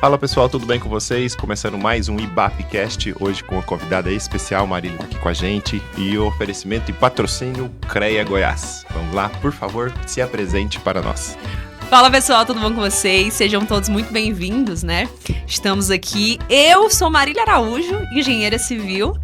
Fala pessoal, tudo bem com vocês? Começando mais um IBAPcast, hoje com uma convidada especial, Marília aqui com a gente, e o oferecimento e patrocínio CREA Goiás. Vamos lá, por favor, se apresente para nós. Fala pessoal, tudo bom com vocês? Sejam todos muito bem-vindos, né? Estamos aqui, eu sou Marília Araújo, engenheira civil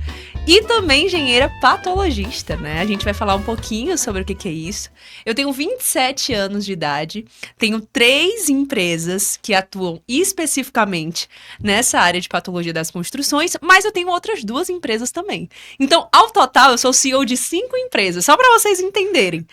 e também engenheira patologista, né? A gente vai falar um pouquinho sobre o que é isso. Eu tenho 27 anos de idade, tenho 3 empresas que atuam especificamente nessa área de patologia das construções, mas eu tenho outras 2 empresas também. Então, ao total, eu sou CEO de 5 empresas, só para vocês entenderem.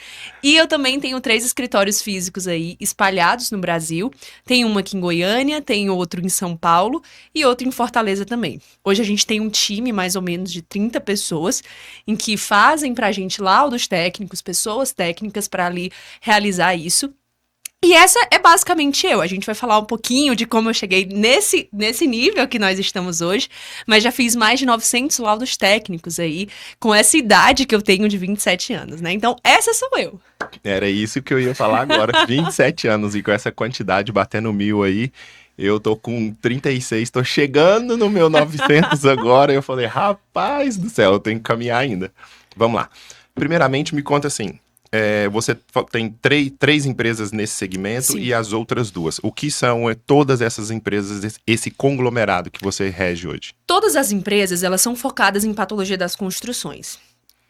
E eu também tenho 3 escritórios físicos aí espalhados no Brasil. Tem uma aqui em Goiânia, tem outro em São Paulo e outro em Fortaleza também. Hoje a gente tem um time mais ou menos de 30 pessoas em que fazem pra gente laudos técnicos, pessoas técnicas para ali realizar isso. E essa é basicamente eu. A gente vai falar um pouquinho de como eu cheguei nesse nível que nós estamos hoje, mas já fiz mais de 900 laudos técnicos aí, com essa idade que eu tenho de 27 anos, né? Então, essa sou eu. Era isso que eu ia falar agora, 27 anos e com essa quantidade batendo 1000 aí, eu tô com 36, tô chegando no meu 900 agora, eu falei, rapaz do céu, eu tenho que caminhar ainda. Vamos lá. Primeiramente, me conta assim, você tem três empresas nesse segmento. Sim. E as outras 2. O que são todas essas empresas, esse conglomerado que você rege hoje? Todas as empresas, elas são focadas em patologia das construções.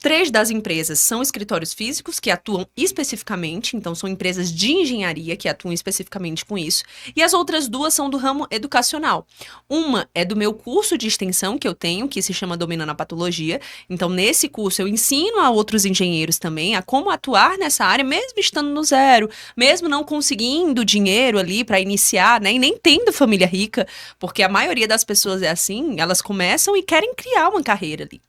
3 das empresas são escritórios físicos que atuam especificamente, então são empresas de engenharia que atuam especificamente com isso, e as outras 2 são do ramo educacional. Uma é do meu curso de extensão que eu tenho, que se chama Dominando a Patologia, então nesse curso eu ensino a outros engenheiros também a como atuar nessa área, mesmo estando no zero, mesmo não conseguindo dinheiro ali para iniciar, né, e nem tendo família rica, porque a maioria das pessoas é assim, elas começam e querem criar uma carreira ali.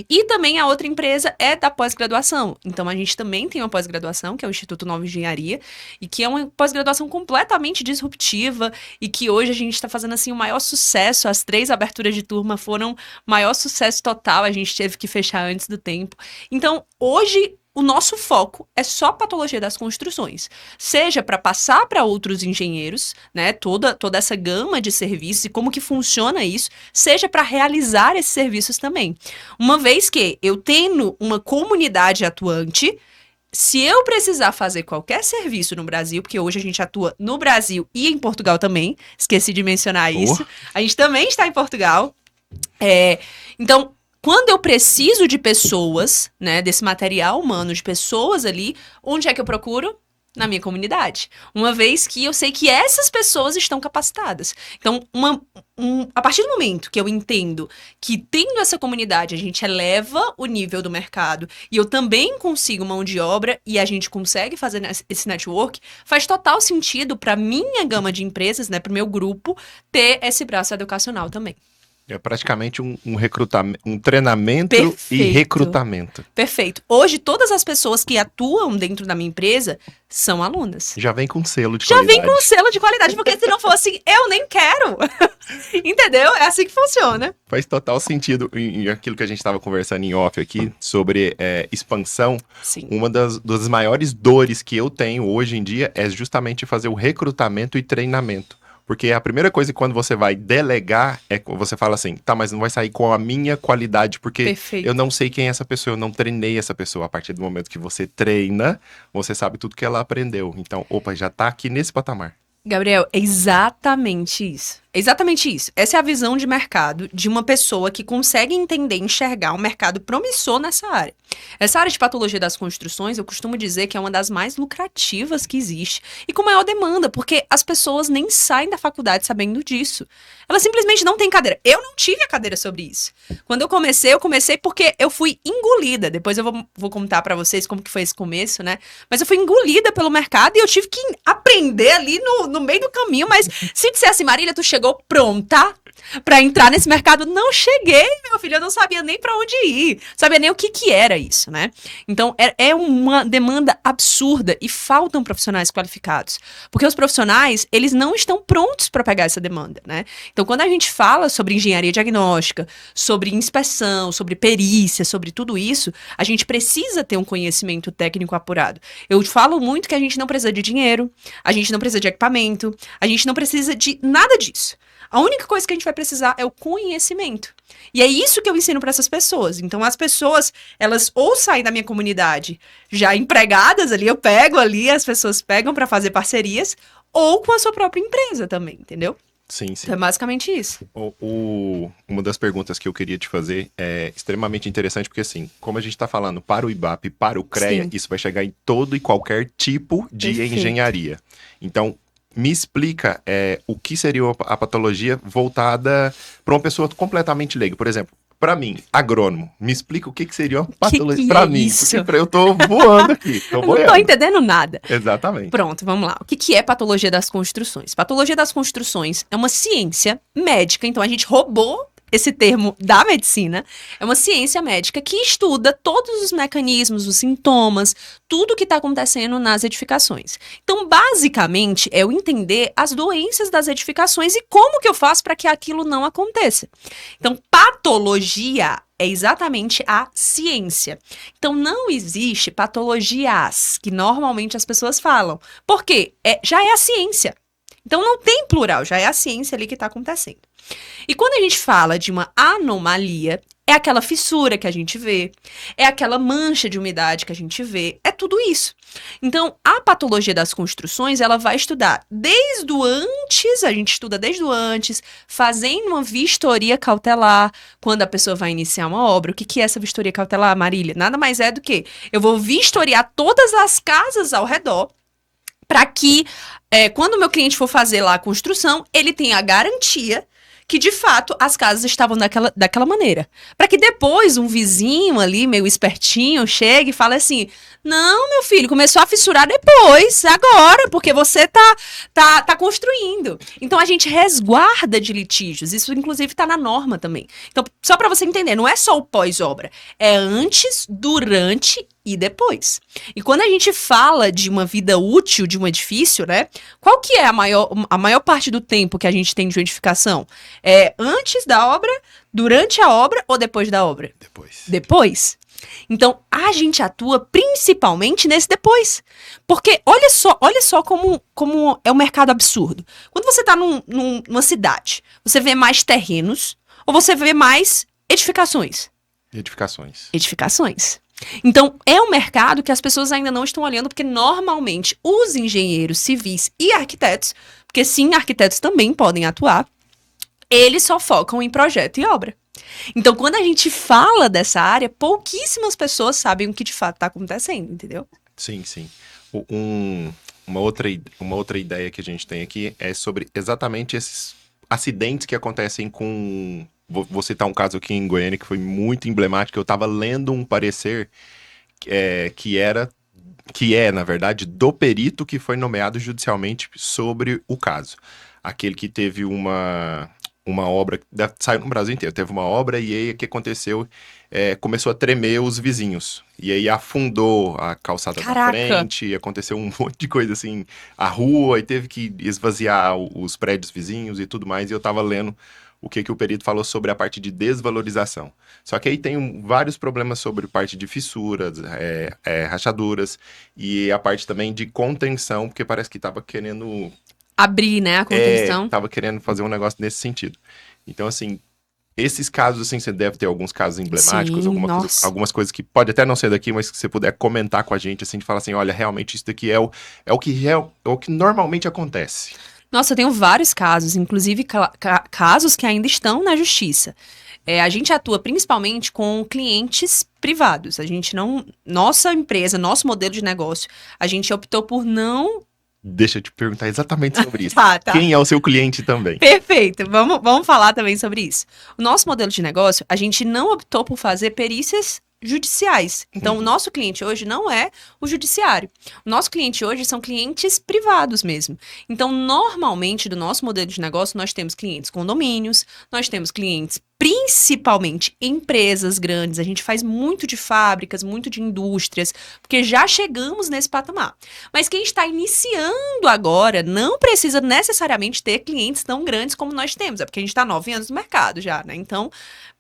E também a outra empresa é da pós-graduação. Então, a gente também tem uma pós-graduação, que é o Instituto Nova Engenharia, e que é uma pós-graduação completamente disruptiva, e que hoje a gente está fazendo, assim, o maior sucesso. As 3 aberturas de turma foram maior sucesso total, a gente teve que fechar antes do tempo. Então, hoje, o nosso foco é só patologia das construções, seja para passar para outros engenheiros, né, toda essa gama de serviços e como que funciona isso, seja para realizar esses serviços também. Uma vez que eu tenho uma comunidade atuante, se eu precisar fazer qualquer serviço no Brasil, porque hoje a gente atua no Brasil e em Portugal também, esqueci de mencionar isso, a gente também está em Portugal, então, quando eu preciso de pessoas, né, desse material humano, de pessoas ali, onde é que eu procuro? Na minha comunidade. Uma vez que eu sei que essas pessoas estão capacitadas. Então, a partir do momento que eu entendo que tendo essa comunidade, a gente eleva o nível do mercado e eu também consigo mão de obra e a gente consegue fazer esse network, faz total sentido para minha gama de empresas, né, para o meu grupo, ter esse braço educacional também. É praticamente um recrutamento, um treinamento. Perfeito. E recrutamento. Perfeito. Hoje, todas as pessoas que atuam dentro da minha empresa são alunas. Já vem com selo de qualidade. Já vem com selo de qualidade, porque se não for assim, eu nem quero. Entendeu? É assim que funciona. Faz total sentido em aquilo que a gente estava conversando em off aqui, sobre expansão. Sim. Uma das maiores dores que eu tenho hoje em dia é justamente fazer o recrutamento e treinamento. Porque a primeira coisa quando você vai delegar é que você fala assim, tá, mas não vai sair com a minha qualidade, porque Perfeito. Eu não sei quem é essa pessoa, eu não treinei essa pessoa. A partir do momento que você treina, você sabe tudo que ela aprendeu. Então, já tá aqui nesse patamar. Gabriel, é exatamente isso. Exatamente isso. Essa é a visão de mercado de uma pessoa que consegue entender e enxergar um mercado promissor nessa área. Essa área de patologia das construções, eu costumo dizer que é uma das mais lucrativas que existe e com maior demanda, porque as pessoas nem saem da faculdade sabendo disso. Elas simplesmente não têm cadeira. Eu não tive a cadeira sobre isso. Quando eu comecei porque eu fui engolida. Depois eu vou contar pra vocês como que foi esse começo, né? Mas eu fui engolida pelo mercado e eu tive que aprender ali no meio do caminho. Mas se dissesse, Marília, tu chegou pronta pra entrar nesse mercado? Não cheguei, meu filho, eu não sabia nem pra onde ir, sabia nem o que era isso, né? Então, é uma demanda absurda e faltam profissionais qualificados, porque os profissionais, eles não estão prontos pra pegar essa demanda, né? Então, quando a gente fala sobre engenharia diagnóstica, sobre inspeção, sobre perícia, sobre tudo isso, a gente precisa ter um conhecimento técnico apurado. Eu falo muito que a gente não precisa de dinheiro, a gente não precisa de equipamento, a gente não precisa de nada disso. A única coisa que a gente vai precisar é o conhecimento. E é isso que eu ensino para essas pessoas. Então, as pessoas, elas ou saem da minha comunidade já empregadas ali, eu pego ali, as pessoas pegam para fazer parcerias, ou com a sua própria empresa também, entendeu? Sim, sim. Então, é basicamente isso. Uma das perguntas que eu queria te fazer é extremamente interessante, porque assim, como a gente está falando para o IBAP, para o CREA, sim, isso vai chegar em todo e qualquer tipo de Perfeito. Engenharia. Então, me explica o que seria a patologia voltada para uma pessoa completamente leiga. Por exemplo, para mim, agrônomo, me explica o que seria uma patologia para mim. Isso? Porque eu tô voando aqui. Eu não tô entendendo nada. Exatamente. Pronto, vamos lá. O que é patologia das construções? Patologia das construções é uma ciência médica, então a gente roubou esse termo da medicina, é uma ciência médica que estuda todos os mecanismos, os sintomas, tudo que está acontecendo nas edificações. Então, basicamente, é eu entender as doenças das edificações e como que eu faço para que aquilo não aconteça. Então, patologia é exatamente a ciência. Então, não existe patologias, que normalmente as pessoas falam. Por quê? Já é a ciência. Então, não tem plural, já é a ciência ali que está acontecendo. E quando a gente fala de uma anomalia, é aquela fissura que a gente vê, é aquela mancha de umidade que a gente vê, é tudo isso. Então, a patologia das construções, ela vai estudar desde o antes, a gente estuda desde o antes, fazendo uma vistoria cautelar, quando a pessoa vai iniciar uma obra. O que é essa vistoria cautelar, Marília? Nada mais é do que eu vou vistoriar todas as casas ao redor, para que, quando o meu cliente for fazer lá a construção, ele tenha a garantia que, de fato, as casas estavam daquela maneira. Para que depois um vizinho ali, meio espertinho, chegue e fale assim, não, meu filho, começou a fissurar depois, agora, porque você tá construindo. Então, a gente resguarda de litígios. Isso, inclusive, está na norma também. Então, só para você entender, não é só o pós-obra. É antes, durante e depois. E quando a gente fala de uma vida útil de um edifício, né? Qual que é a maior parte do tempo que a gente tem de uma edificação? É antes da obra, durante a obra ou depois da obra? Depois. Então, a gente atua principalmente nesse depois. Porque olha só como é um mercado absurdo. Quando você está numa cidade, você vê mais terrenos ou você vê mais edificações? Edificações. Então, é um mercado que as pessoas ainda não estão olhando, porque normalmente os engenheiros civis e arquitetos, porque sim, arquitetos também podem atuar, eles só focam em projeto e obra. Então, quando a gente fala dessa área, pouquíssimas pessoas sabem o que de fato está acontecendo, entendeu? Sim, sim. Uma outra ideia que a gente tem aqui é sobre exatamente esses acidentes que acontecem com... Vou citar um caso aqui em Goiânia que foi muito emblemático. Eu estava lendo um parecer que é, na verdade, do perito que foi nomeado judicialmente sobre o caso. Aquele que teve uma obra, saiu no Brasil inteiro, teve uma obra e aí o que aconteceu? Começou a tremer os vizinhos. E aí afundou a calçada da frente, aconteceu um monte de coisa assim, a rua, e teve que esvaziar os prédios vizinhos e tudo mais. E eu estava lendo o que o perito falou sobre a parte de desvalorização. Só que aí tem vários problemas sobre parte de fissuras, rachaduras, e a parte também de contenção, porque parece que estava querendo... abrir, né, a contenção. Estava querendo fazer um negócio nesse sentido. Então, assim, esses casos, assim, você deve ter alguns casos emblemáticos, Sim, algumas coisas que pode até não ser daqui, mas que você puder comentar com a gente, assim, de falar assim, olha, realmente isso daqui é o que normalmente acontece. Nossa, eu tenho vários casos, inclusive casos que ainda estão na justiça. A gente atua principalmente com clientes privados. A gente não... Nossa empresa, nosso modelo de negócio, a gente optou por não... Deixa eu te perguntar exatamente sobre isso. Tá. Quem é o seu cliente também? Perfeito, vamos falar também sobre isso. O nosso modelo de negócio, a gente não optou por fazer perícias judiciais. Então, o nosso cliente hoje não é o judiciário. O nosso cliente hoje são clientes privados mesmo. Então, normalmente, do nosso modelo de negócio, nós temos clientes condomínios, nós temos clientes principalmente empresas grandes. A gente faz muito de fábricas, muito de indústrias, porque já chegamos nesse patamar. Mas quem está iniciando agora não precisa necessariamente ter clientes tão grandes como nós temos. É porque a gente está 9 anos no mercado já, né? Então,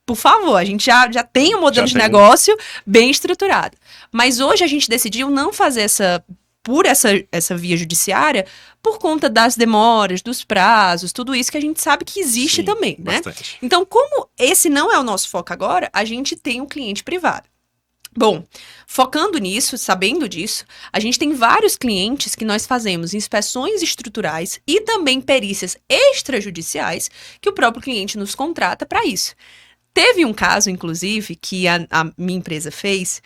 por favor, a gente já tem um modelo de negócio bem estruturado. Mas hoje a gente decidiu não fazer essa por essa via judiciária por conta das demoras, dos prazos, tudo isso que a gente sabe que existe também, né? Bastante. Então, como esse não é o nosso foco agora, a gente tem um cliente privado. Bom, focando nisso, sabendo disso, a gente tem vários clientes que nós fazemos inspeções estruturais e também perícias extrajudiciais que o próprio cliente nos contrata para isso. Teve um caso, inclusive, que a minha empresa fez,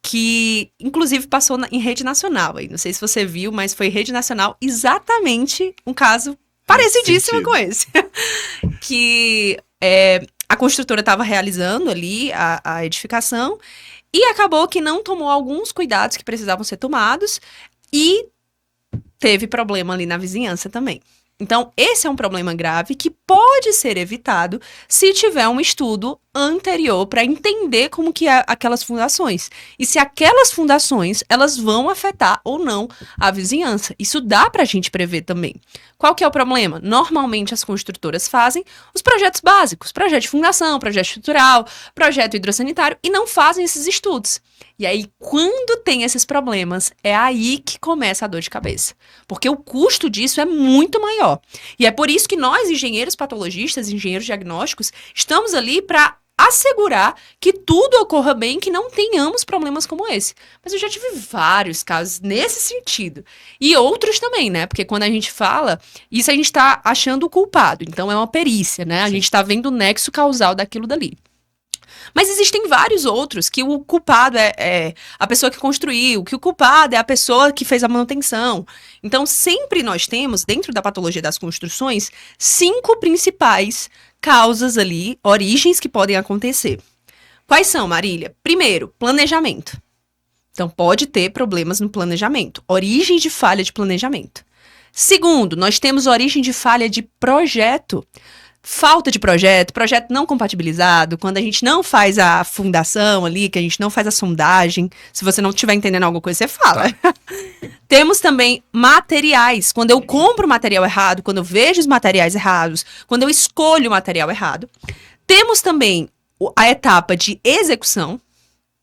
que inclusive passou em rede nacional. Aí, não sei se você viu, mas foi rede nacional exatamente um caso parecidíssimo com esse. Que a construtora estava realizando ali a edificação e acabou que não tomou alguns cuidados que precisavam ser tomados e teve problema ali na vizinhança também. Então, esse é um problema grave que pode ser evitado se tiver um estudo anterior para entender como que é aquelas fundações. E se aquelas fundações, elas vão afetar ou não a vizinhança. Isso dá para a gente prever também. Qual que é o problema? Normalmente as construtoras fazem os projetos básicos, projeto de fundação, projeto estrutural, projeto hidrossanitário, e não fazem esses estudos. E aí, quando tem esses problemas, é aí que começa a dor de cabeça. Porque o custo disso é muito maior. E é por isso que nós, engenheiros patologistas, engenheiros diagnósticos, estamos ali para assegurar que tudo ocorra bem, que não tenhamos problemas como esse. Mas eu já tive vários casos nesse sentido. E outros também, né? Porque quando a gente fala, isso a gente está achando o culpado. Então é uma perícia, né? A gente está vendo o nexo causal daquilo dali. Mas existem vários outros que o culpado é a pessoa que construiu, que o culpado é a pessoa que fez a manutenção. Então, sempre nós temos, dentro da patologia das construções, 5 principais causas ali, origens que podem acontecer. Quais são, Marília? Primeiro, planejamento. Então, pode ter problemas no planejamento. Origem de falha de planejamento. Segundo, nós temos origem de falha de projeto. Falta de projeto não compatibilizado, quando a gente não faz a fundação ali, que a gente não faz a sondagem. Se você não estiver entendendo alguma coisa, você fala. Tá. Temos também materiais. Quando eu compro o material errado, quando eu vejo os materiais errados, quando eu escolho o material errado. Temos também a etapa de execução,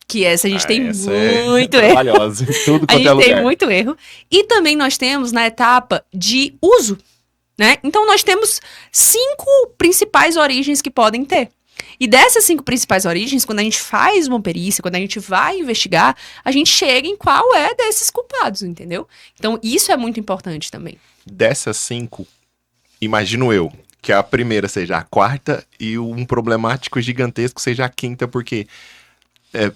que essa a gente tem muito erro. Tudo a gente tem muito erro. E também nós temos na etapa de uso. Né? Então, nós temos 5 principais origens que podem ter. E dessas 5 principais origens, quando a gente faz uma perícia, quando a gente vai investigar, a gente chega em qual é desses culpados, entendeu? Então, isso é muito importante também. Dessas 5, imagino eu, que a primeira seja a quarta e um problemático gigantesco seja a quinta, porque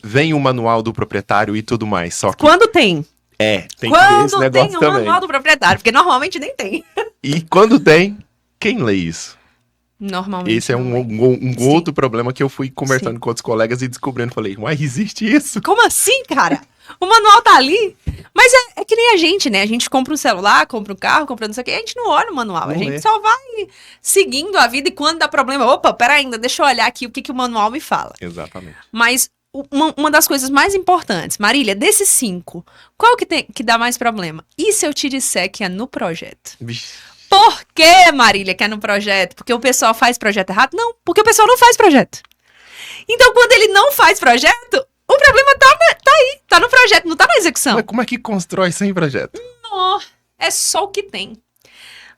vem o manual do proprietário e tudo mais. Só que... Quando tem? Tem que ver esse negócio tem o também. manual do proprietário, porque normalmente nem tem. E quando tem, quem lê isso? Normalmente. Esse é um outro problema que eu fui conversando com outros colegas e descobrindo. Falei, mas existe isso? Como assim, cara? O manual tá ali. Mas é que nem a gente, né? A gente compra um celular, compra um carro, compra não sei o quê. A gente não olha o manual. A gente só vai seguindo a vida e quando dá problema... Opa, pera ainda, deixa eu olhar aqui o que o manual me fala. Exatamente. Mas... Uma das coisas mais importantes, Marília, desses 5, qual que dá mais problema? E se eu te disser que é no projeto? Vixe. Por que, Marília, que é no projeto? Porque o pessoal faz projeto errado? Não, porque o pessoal não faz projeto. Então, quando ele não faz projeto, o problema tá aí, tá no projeto, não tá na execução. Mas como é que constrói sem projeto? Não, é só o que tem.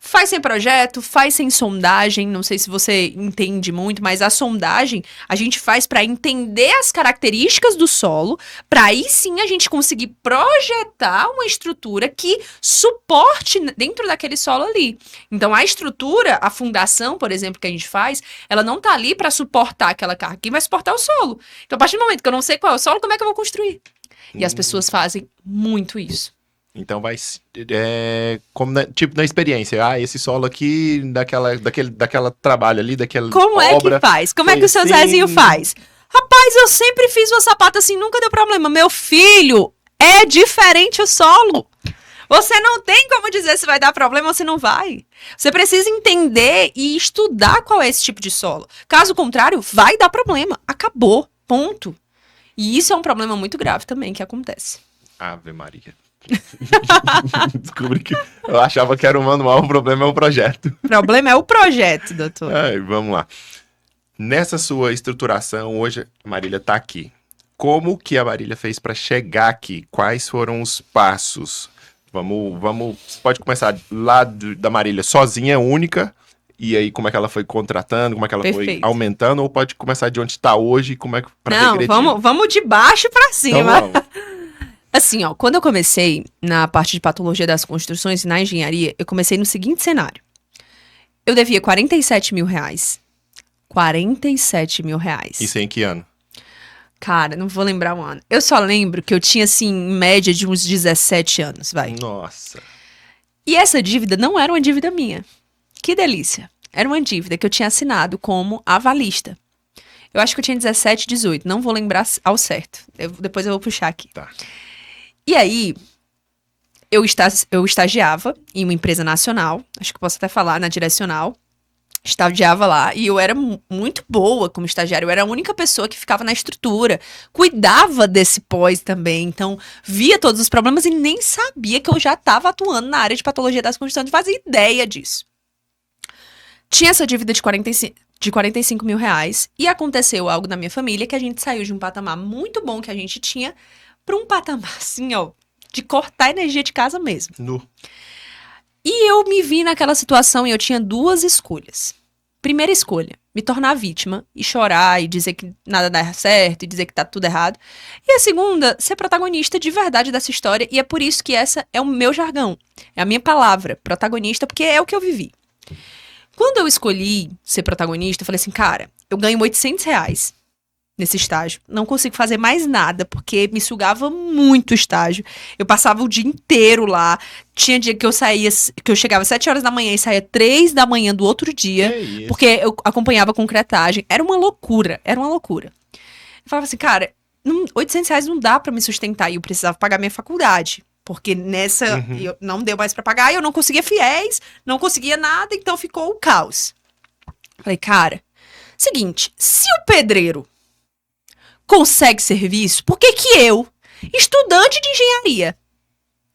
Faz sem projeto, faz sem sondagem, não sei se você entende muito, mas a sondagem a gente faz para entender as características do solo, para aí sim a gente conseguir projetar uma estrutura que suporte dentro daquele solo ali. Então a estrutura, a fundação, por exemplo, que a gente faz, ela não tá ali para suportar aquela carga, quem vai suportar é o solo. Então a partir do momento que eu não sei qual é o solo, como é que eu vou construir? E as pessoas fazem muito isso. Então vai como na experiência. Esse solo aqui, daquela trabalho ali, daquela Como obra, é que faz? Como é que o seu Zezinho faz? Rapaz, eu sempre fiz uma sapata assim, nunca deu problema. Meu filho, é diferente o solo. Você não tem como dizer se vai dar problema ou se não vai. Você precisa entender e estudar qual é esse tipo de solo. Caso contrário, vai dar problema. Acabou. Ponto. E isso é um problema muito grave também que acontece. Ave Maria. Descobri que eu achava que era o manual, o problema é o projeto. O problema é o projeto, doutor. Vamos lá. Nessa sua estruturação, hoje a Marília está aqui. Como que a Marília fez para chegar aqui? Quais foram os passos? Você pode começar lá da Marília sozinha, única, e aí como é que ela foi contratando, como é que ela foi aumentando, ou pode começar de onde está hoje, como é que vamos de baixo pra cima. Então, vamos. Assim, ó, quando eu comecei na parte de patologia das construções e na engenharia, eu comecei no seguinte cenário. Eu devia 47 mil reais. 47 mil reais. Isso em que ano? Cara, não vou lembrar o ano. Eu só lembro que eu tinha, assim, em média de uns 17 anos, vai. Nossa. E essa dívida não era uma dívida minha. Que delícia. Era uma dívida que eu tinha assinado como avalista. Eu acho que eu tinha 17, 18. Não vou lembrar ao certo. Depois eu vou puxar aqui. Tá. E aí, eu estagiava em uma empresa nacional. Acho que posso até falar, na Direcional. Estagiava lá e eu era muito boa como estagiária. Eu era a única pessoa que ficava na estrutura. Cuidava desse pós também. Então, via todos os problemas e nem sabia que eu já estava atuando na área de patologia das construções. Não fazia ideia disso. Tinha essa dívida de 45 mil reais. E aconteceu algo na minha família que a gente saiu de um patamar muito bom que a gente tinha para um patamar, assim, ó, de cortar energia de casa mesmo. E eu me vi naquela situação e eu tinha duas escolhas. Primeira escolha, me tornar vítima e chorar e dizer que nada dá certo e dizer que tá tudo errado. E a segunda, ser protagonista de verdade dessa história. E é por isso que essa é o meu jargão. É a minha palavra, protagonista, porque é o que eu vivi. Quando eu escolhi ser protagonista, eu falei assim, cara, eu ganho 800 reais nesse estágio. Não consigo fazer mais nada, porque me sugava muito o estágio. Eu passava o dia inteiro lá. Tinha dia que eu chegava às 7 horas da manhã e saía 3 da manhã do outro dia, porque eu acompanhava concretagem. Era uma loucura, era uma loucura. Eu falava assim, cara, 800 reais não dá pra me sustentar, e eu precisava pagar minha faculdade. Porque nessa, não deu mais pra pagar, e eu não conseguia fiéis, não conseguia nada, então ficou o caos. Falei, cara, seguinte, se o pedreiro consegue serviço, por que eu, estudante de engenharia,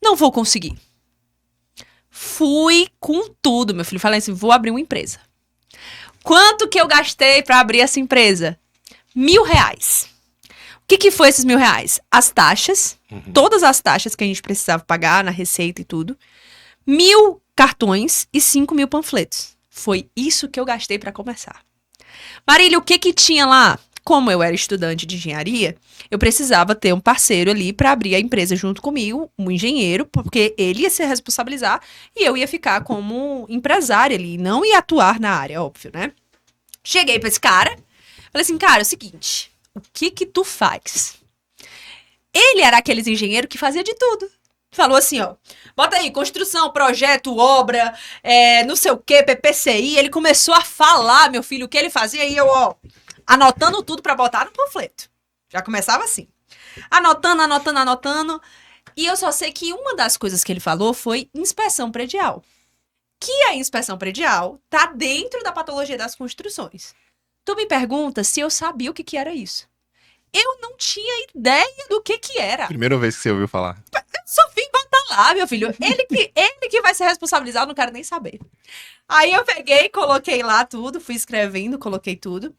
não vou conseguir? Fui com tudo, meu filho. Falei assim, vou abrir uma empresa. Quanto que eu gastei pra abrir essa empresa? R$1.000. O que foi esses R$1.000? As taxas, todas as taxas que a gente precisava pagar na receita e tudo. 1.000 cartões e 5.000 panfletos. Foi isso que eu gastei pra começar. Marília, o que tinha lá? Como eu era estudante de engenharia, eu precisava ter um parceiro ali para abrir a empresa junto comigo, um engenheiro, porque ele ia se responsabilizar e eu ia ficar como empresária ali, não ia atuar na área, óbvio, né? Cheguei para esse cara, falei assim, cara, é o seguinte, o que tu faz? Ele era aqueles engenheiros que fazia de tudo. Falou assim, ó, bota aí, construção, projeto, obra, não sei o que, PPCI. Ele começou a falar, meu filho, o que ele fazia e eu, ó, anotando tudo pra botar no panfleto. Já começava assim. Anotando. E eu só sei que uma das coisas que ele falou foi inspeção predial. Que a inspeção predial tá dentro da patologia das construções. Tu me pergunta se eu sabia o que era isso. Eu não tinha ideia do que era. Primeira vez que você ouviu falar. Eu só vim botar lá, meu filho. Ele que vai ser responsabilizado, não quero nem saber. Aí eu peguei, coloquei lá tudo, fui escrevendo, coloquei tudo.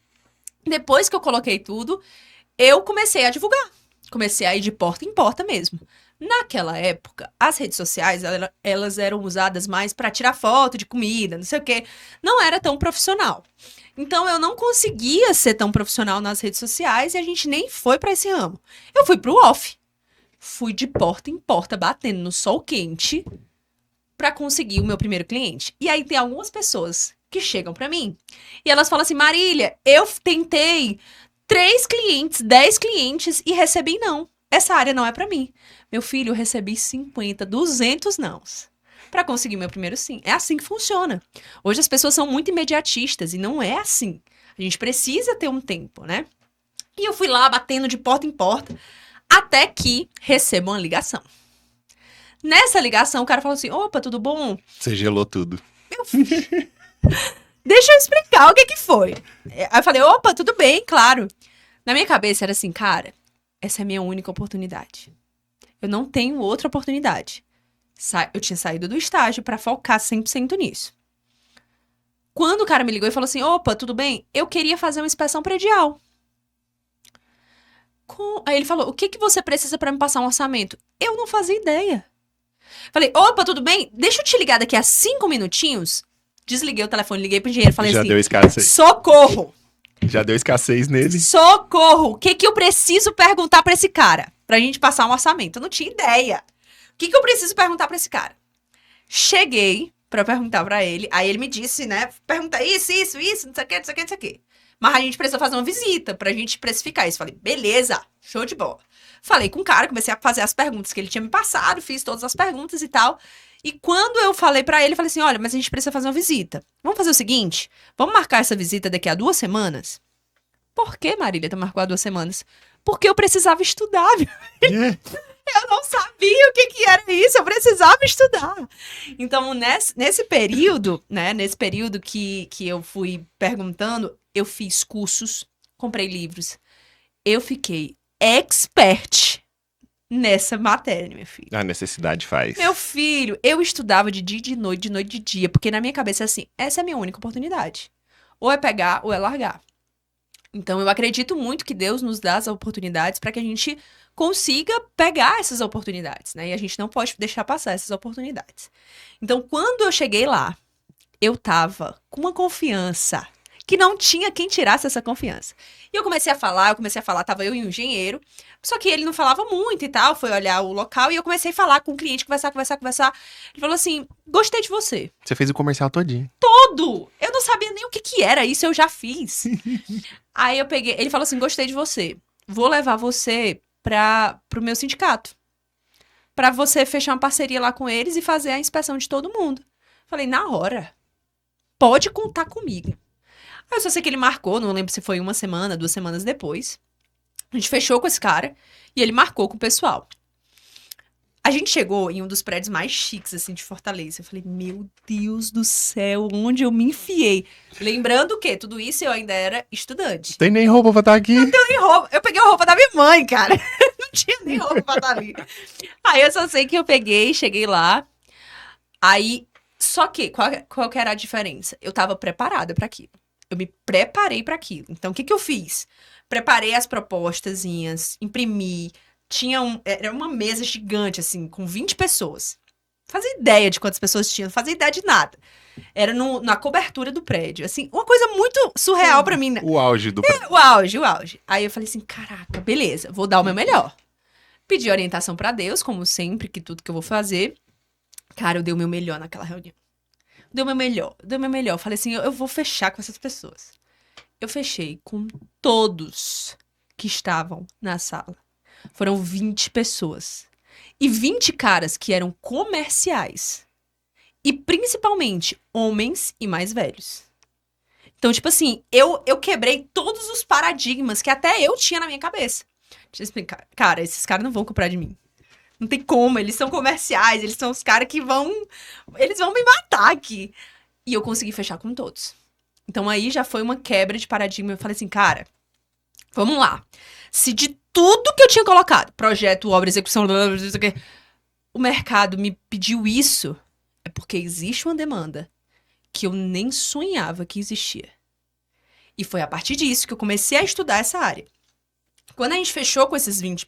Depois que eu coloquei tudo, eu comecei a divulgar. Comecei a ir de porta em porta mesmo. Naquela época, as redes sociais, elas eram usadas mais para tirar foto de comida, não sei o quê. Não era tão profissional. Então, eu não conseguia ser tão profissional nas redes sociais e a gente nem foi para esse ramo. Eu fui pro off. Fui de porta em porta, batendo no sol quente para conseguir o meu primeiro cliente. E aí tem algumas pessoas que chegam pra mim e elas falam assim, Marília, eu tentei 3 clientes, 10 clientes e recebi não. Essa área não é pra mim. Meu filho, eu recebi 50, 200 nãos pra conseguir meu primeiro sim. É assim que funciona. Hoje as pessoas são muito imediatistas e não é assim. A gente precisa ter um tempo, né? E eu fui lá batendo de porta em porta até que recebo uma ligação. Nessa ligação, o cara falou assim, opa, tudo bom? Você gelou tudo. Meu filho... Deixa eu explicar o que foi. Aí eu falei, opa, tudo bem, claro. Na minha cabeça era assim, cara, essa é a minha única oportunidade. Eu não tenho outra oportunidade. Eu tinha saído do estágio pra focar 100% nisso. Quando o cara me ligou e falou assim, opa, tudo bem? Eu queria fazer uma inspeção predial. Aí ele falou, o que você precisa pra me passar um orçamento? Eu não fazia ideia. Falei, opa, tudo bem? Deixa eu te ligar daqui a 5 minutinhos. Desliguei o telefone, liguei pro engenheiro, falei Já assim, deu escassez. socorro! Já deu escassez nele. Socorro! O que eu preciso perguntar pra esse cara? Pra gente passar um orçamento. Eu não tinha ideia. O que eu preciso perguntar pra esse cara? Cheguei pra perguntar pra ele. Aí ele me disse, né? Pergunta isso, não sei o que, não sei o que, não sei o que. Mas a gente precisa fazer uma visita pra gente precificar isso. Falei, beleza, show de bola. Falei com o cara, comecei a fazer as perguntas que ele tinha me passado, fiz todas as perguntas e tal. E quando eu falei pra ele, falei assim, olha, mas a gente precisa fazer uma visita. Vamos fazer o seguinte, vamos marcar essa visita daqui a 2 semanas? Por que, Marília, tu marcou há 2 semanas? Porque eu precisava estudar, viu? Eu não sabia o que era isso, eu precisava estudar. Então, nesse período, né, nesse período que eu fui perguntando, eu fiz cursos, comprei livros. Eu fiquei expert nessa matéria, meu filho. A necessidade faz. Meu filho, eu estudava de dia e de noite, de noite e de dia, porque na minha cabeça é assim, essa é a minha única oportunidade. Ou é pegar, ou é largar. Então, eu acredito muito que Deus nos dá as oportunidades para que a gente consiga pegar essas oportunidades, né? E a gente não pode deixar passar essas oportunidades. Então, quando eu cheguei lá, eu tava com uma confiança que não tinha quem tirasse essa confiança. E eu comecei a falar, tava eu e um engenheiro, só que ele não falava muito e tal, foi olhar o local, e eu comecei a falar com o cliente, conversar. Ele falou assim, gostei de você. Você fez o comercial todinho. Todo! Eu não sabia nem o que era isso, eu já fiz. Aí eu peguei, ele falou assim, gostei de você, vou levar você pro meu sindicato, pra você fechar uma parceria lá com eles e fazer a inspeção de todo mundo. Falei, na hora, pode contar comigo. Aí eu só sei que ele marcou, não lembro se foi 1 semana, 2 semanas depois. A gente fechou com esse cara e ele marcou com o pessoal. A gente chegou em um dos prédios mais chiques, assim, de Fortaleza. Eu falei, meu Deus do céu, onde eu me enfiei? Lembrando que tudo isso eu ainda era estudante. Tem nem roupa pra estar aqui. Não tenho nem roupa. Eu peguei a roupa da minha mãe, cara. Não tinha nem roupa pra estar ali. Aí eu só sei que eu peguei, cheguei lá. Aí, só que, qual que era a diferença? Eu tava preparada pra aquilo. Eu me preparei pra aquilo. Então, o que eu fiz? Preparei as propostazinhas, imprimi. Era uma mesa gigante, assim, com 20 pessoas. Não fazia ideia de quantas pessoas tinham, não fazia ideia de nada. Era na cobertura do prédio. Assim, uma coisa muito surreal pra mim, né? O auge do prédio. O auge. Aí eu falei assim, caraca, beleza, vou dar o meu melhor. Pedi orientação pra Deus, como sempre, que tudo que eu vou fazer. Cara, eu dei o meu melhor naquela reunião. Dei o meu melhor. Falei assim, eu vou fechar com essas pessoas. Eu fechei com todos que estavam na sala. Foram 20 pessoas. E 20 caras que eram comerciais. E principalmente homens e mais velhos. Então, tipo assim, eu quebrei todos os paradigmas que até eu tinha na minha cabeça. Deixa eu explicar. Cara, esses caras não vão comprar de mim. Não tem como, eles são comerciais, eles são os caras que eles vão me matar aqui. E eu consegui fechar com todos. Então aí já foi uma quebra de paradigma. Eu falei assim, cara, vamos lá. Se de tudo que eu tinha colocado, projeto, obra, execução, o mercado me pediu isso, é porque existe uma demanda que eu nem sonhava que existia. E foi a partir disso que eu comecei a estudar essa área. Quando a gente fechou com essas 20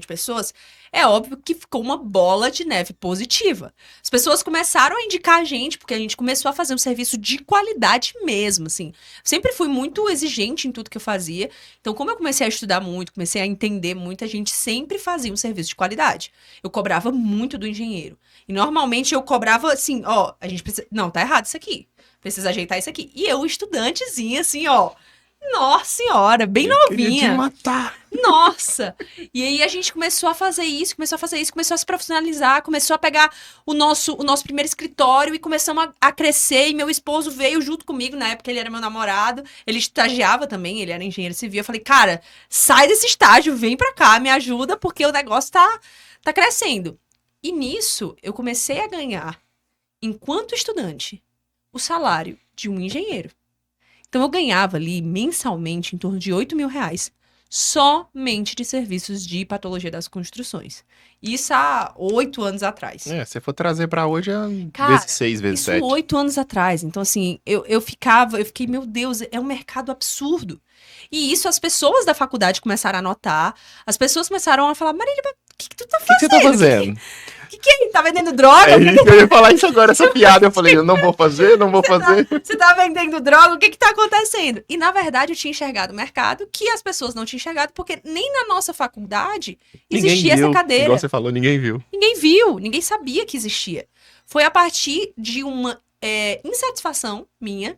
pessoas, é óbvio que ficou uma bola de neve positiva. As pessoas começaram a indicar a gente, porque a gente começou a fazer um serviço de qualidade mesmo, assim. Sempre fui muito exigente em tudo que eu fazia. Então, como eu comecei a estudar muito, comecei a entender muito, a gente sempre fazia um serviço de qualidade. Eu cobrava muito do engenheiro. E normalmente eu cobrava assim, ó, a gente precisa... Não, tá errado isso aqui. Precisa ajeitar isso aqui. E eu, estudantezinha, assim, ó... Nossa senhora, bem novinha. Queria te matar. Nossa! E aí a gente começou a fazer isso, começou a se profissionalizar, começou a pegar o nosso primeiro escritório e começamos a crescer. E meu esposo veio junto comigo, na época ele era meu namorado, ele estagiava também, ele era engenheiro civil. Eu falei, cara, sai desse estágio, vem pra cá, me ajuda, porque o negócio tá crescendo. E nisso, eu comecei a ganhar, enquanto estudante, o salário de um engenheiro. Então, eu ganhava ali, mensalmente, em torno de R$8.000, somente de serviços de patologia das construções. Isso há 8 anos atrás. Se for trazer pra hoje, é Cara, vezes 6, vezes isso 7. 8 anos atrás. Então, assim, eu fiquei, meu Deus, é um mercado absurdo. E isso as pessoas da faculdade começaram a notar, as pessoas começaram a falar, Marília, o que tu tá fazendo? O que você tá fazendo? Que é? Tá vendendo droga? Eu ia falar isso agora, essa piada. Eu falei, eu não vou fazer. Você tá vendendo droga? O que tá acontecendo? E, na verdade, eu tinha enxergado o mercado que as pessoas não tinham enxergado, porque nem na nossa faculdade existia essa cadeira. Igual você falou, ninguém viu. Ninguém viu, ninguém sabia que existia. Foi a partir de uma insatisfação minha,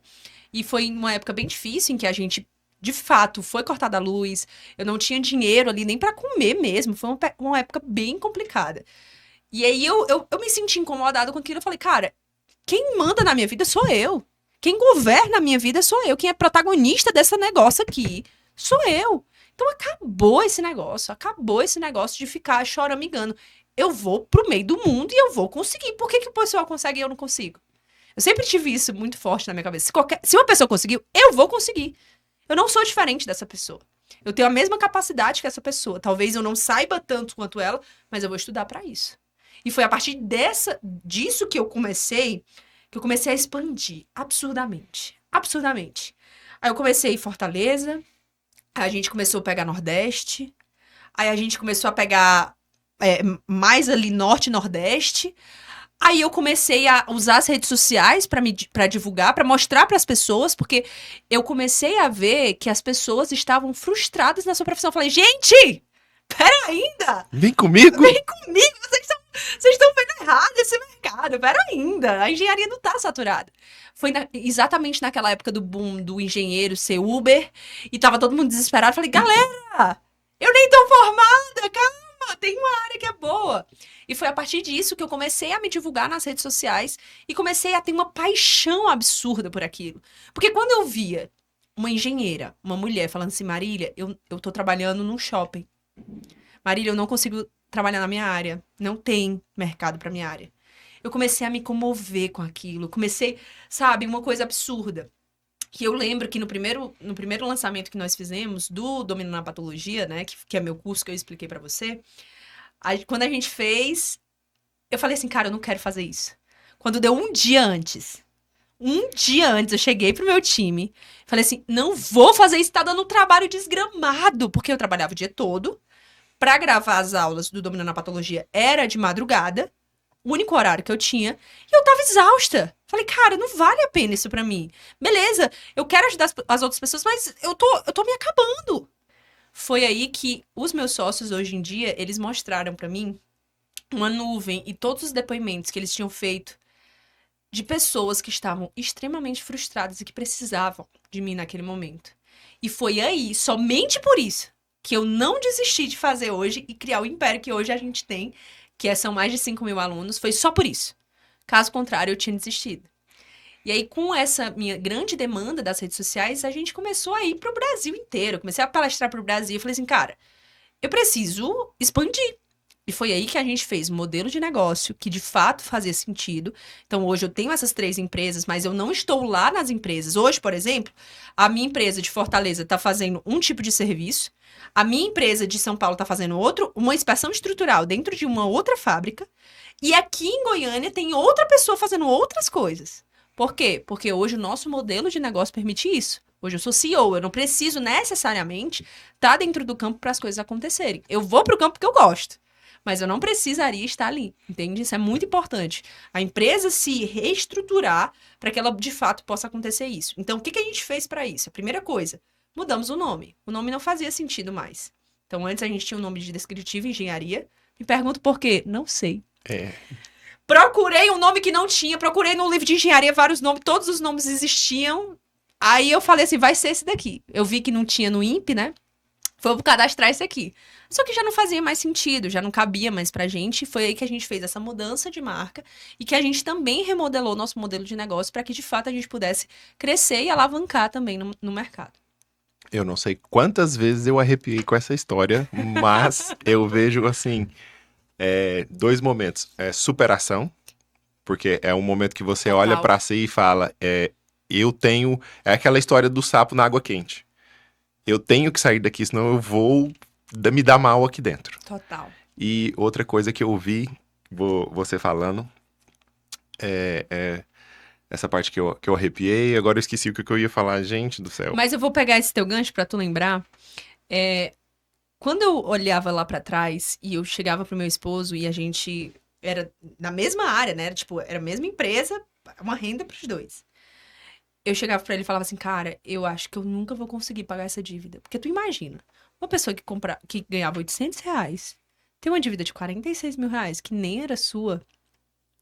e foi uma época bem difícil, em que a gente, de fato, foi cortada a luz, eu não tinha dinheiro ali nem pra comer mesmo, foi uma época bem complicada. E aí eu me senti incomodada com aquilo, eu falei, cara, quem manda na minha vida sou eu. Quem governa a minha vida sou eu. Quem é protagonista desse negócio aqui sou eu. Então acabou esse negócio de ficar choramingando. Eu vou pro meio do mundo e eu vou conseguir. Por que o pessoal consegue e eu não consigo? Eu sempre tive isso muito forte na minha cabeça. Se uma pessoa conseguiu, eu vou conseguir. Eu não sou diferente dessa pessoa. Eu tenho a mesma capacidade que essa pessoa. Talvez eu não saiba tanto quanto ela, mas eu vou estudar pra isso. E foi a partir disso que eu comecei a expandir absurdamente. Absurdamente. Aí eu comecei em Fortaleza, aí a gente começou a pegar Nordeste, aí a gente começou a pegar mais ali Norte e Nordeste. Aí eu comecei a usar as redes sociais pra divulgar, pra mostrar pras pessoas, porque eu comecei a ver que as pessoas estavam frustradas na sua profissão. Eu falei, gente, pera ainda! Vem comigo! Vocês estão vendo errado esse mercado, pera ainda, a engenharia não tá saturada. Foi exatamente naquela época do boom do engenheiro ser Uber, e tava todo mundo desesperado. Eu falei, galera, eu nem tô formada, calma, tem uma área que é boa. E foi a partir disso que eu comecei a me divulgar nas redes sociais e comecei a ter uma paixão absurda por aquilo. Porque quando eu via uma engenheira, uma mulher falando assim, Marília, eu tô trabalhando num shopping. Marília, eu não consigo trabalhar na minha área. Não tem mercado pra minha área. Eu comecei a me comover com aquilo. Comecei, sabe, uma coisa absurda. Que eu lembro que no primeiro lançamento que nós fizemos do Domínio na Patologia, né, que é meu curso que eu expliquei pra você, quando a gente fez, eu falei assim, cara, eu não quero fazer isso. Quando deu um dia antes, eu cheguei pro meu time, falei assim, não vou fazer isso, tá dando um trabalho desgramado, porque eu trabalhava o dia todo. Pra gravar as aulas do Dominando a Patologia era de madrugada, o único horário que eu tinha, e eu tava exausta. Falei, cara, não vale a pena isso pra mim. Beleza, eu quero ajudar as outras pessoas, mas eu tô me acabando. Foi aí que os meus sócios, hoje em dia, eles mostraram pra mim uma nuvem e todos os depoimentos que eles tinham feito de pessoas que estavam extremamente frustradas e que precisavam de mim naquele momento. E foi aí, somente por isso, que eu não desisti de fazer hoje e criar o império que hoje a gente tem, que são mais de 5.000 alunos, foi só por isso. Caso contrário, eu tinha desistido. E aí, com essa minha grande demanda das redes sociais, a gente começou a ir pro Brasil inteiro. Eu comecei a palestrar pro Brasil. Eu falei assim, cara, eu preciso expandir. E foi aí que a gente fez um modelo de negócio que de fato fazia sentido. Então, hoje eu tenho essas 3 empresas, mas eu não estou lá nas empresas. Hoje, por exemplo, a minha empresa de Fortaleza está fazendo um tipo de serviço. A minha empresa de São Paulo está fazendo outro, uma inspeção estrutural dentro de uma outra fábrica. E aqui em Goiânia tem outra pessoa fazendo outras coisas. Por quê? Porque hoje o nosso modelo de negócio permite isso. Hoje eu sou CEO, eu não preciso necessariamente estar dentro do campo para as coisas acontecerem. Eu vou para o campo porque eu gosto, mas eu não precisaria estar ali, entende? Isso é muito importante. A empresa se reestruturar para que ela, de fato, possa acontecer isso. Então, o que a gente fez para isso? A primeira coisa, mudamos o nome. O nome não fazia sentido mais. Então, antes a gente tinha o nome de Descritivo Engenharia. Me pergunto por quê? Não sei. Procurei um nome que não tinha, procurei no livro de engenharia vários nomes, todos os nomes existiam. Aí eu falei assim, vai ser esse daqui. Eu vi que não tinha no INPE, né? Vou cadastrar esse aqui. Só que já não fazia mais sentido, já não cabia mais pra gente. Foi aí que a gente fez essa mudança de marca e que a gente também remodelou nosso modelo de negócio para que, de fato, a gente pudesse crescer e alavancar também no mercado. Eu não sei quantas vezes eu arrepiei com essa história, mas eu vejo, assim, 2 momentos. Superação, porque é um momento que você Total. olha pra si e fala, eu tenho... É aquela história do sapo na água quente. Eu tenho que sair daqui, senão eu vou me dar mal aqui dentro. Total. E outra coisa que eu ouvi você falando, essa parte que eu arrepiei, agora eu esqueci o que eu ia falar, gente do céu. Mas eu vou pegar esse teu gancho pra tu lembrar. Quando eu olhava lá pra trás e eu chegava pro meu esposo e era na mesma área, né? Tipo, era a mesma empresa, uma renda pros dois. Eu chegava pra ele e falava assim, cara, eu acho que eu nunca vou conseguir pagar essa dívida. Porque tu imagina, uma pessoa que ganhava R$ 800, tem uma dívida de R$ 46.000, que nem era sua.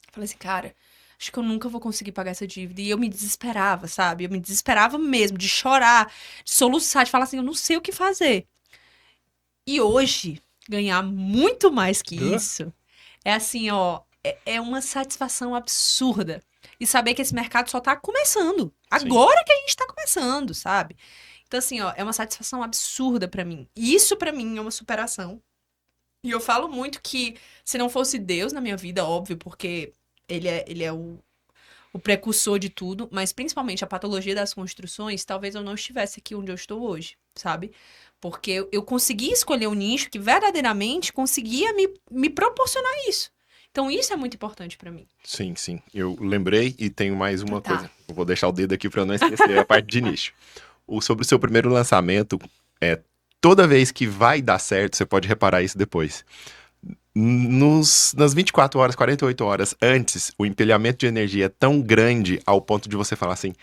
Eu falei assim, cara, acho que eu nunca vou conseguir pagar essa dívida. E eu me desesperava, sabe? Eu me desesperava mesmo, de chorar, de soluçar, de falar assim, eu não sei o que fazer. E hoje, ganhar muito mais que isso, é assim, ó, é uma satisfação absurda. E saber que esse mercado só tá começando. Sim. Agora que a gente tá começando, sabe? Então, assim, ó, é uma satisfação absurda pra mim. E isso pra mim é uma superação. E eu falo muito que se não fosse Deus na minha vida, óbvio, porque ele é o precursor de tudo, mas principalmente a patologia das construções, talvez eu não estivesse aqui onde eu estou hoje, sabe? Porque eu consegui escolher um nicho que verdadeiramente conseguia me proporcionar isso. Então, isso é muito importante pra mim. Sim, sim. Eu lembrei e tenho mais uma Tá. coisa. Eu vou deixar o dedo aqui para eu não esquecer a parte de nicho. Sobre o seu primeiro lançamento, toda vez que vai dar certo, você pode reparar isso depois. Nas 24 horas, 48 horas antes, o empilhamento de energia é tão grande ao ponto de você falar assim,